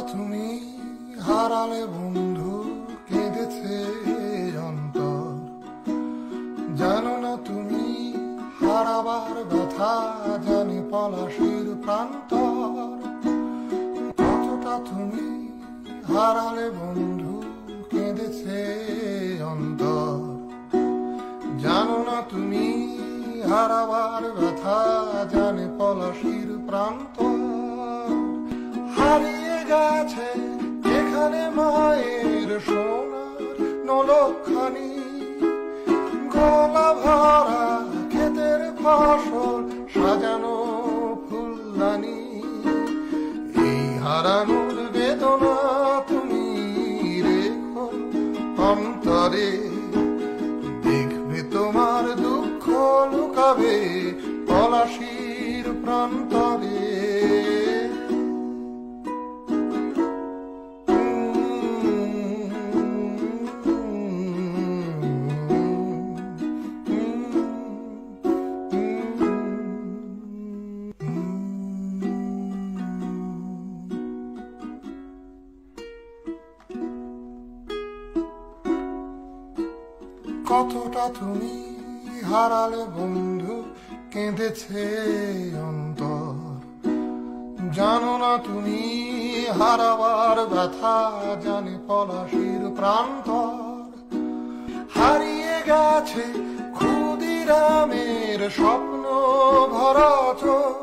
তুমি হারালে বন্ধু, কেঁদেছে অন্তর। জানো না তুমি হারাবার ব্যথা, জানি পলাশির প্রান্তর। কতটা তুমি হারালে বন্ধু, কেঁদেছে অন্তর। জানো না তুমি হারাবার ব্যথা, জানি পলাশির প্রান্তর। হারিয়ে গেছে এখানে মায়ের সোনার নলখানি, গলা ভরা ক্ষেতের ফসল, সাজানো ফুলদানি। এই হারানোর বেদনা তুমি রেখো অন্তরে, দেখবে তোমার দুঃখ লুকাবে পলাশির প্রান্তরে। কতটা তুমি হারালে বন্ধু, কেঁদেছে অন্তর। জানো না তুমি হারাবার ব্যথা, জানে পলাশির প্রান্তর। হারিয়ে গেছে ক্ষুদিরামের স্বপ্ন ভরা চোখ,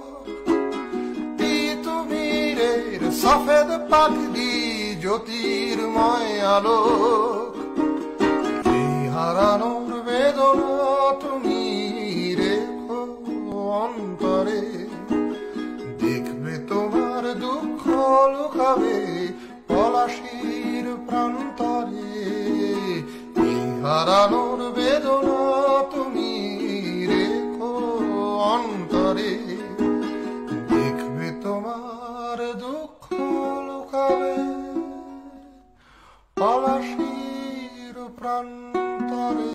তিতুমিরের সফেদ পাখি জ্যোতির্ময় আলো। হারানোর বেদনা তুমি রেখো অন্তরে, দেখবে তোমার দুঃখ লুকাবে পলাশির প্রান্তরে। এই হারানোর বেদনা তুমি রেখো অন্তরে, দেখবে তোমার দুঃখ লুকাবে পলাশির প্রান্তরে।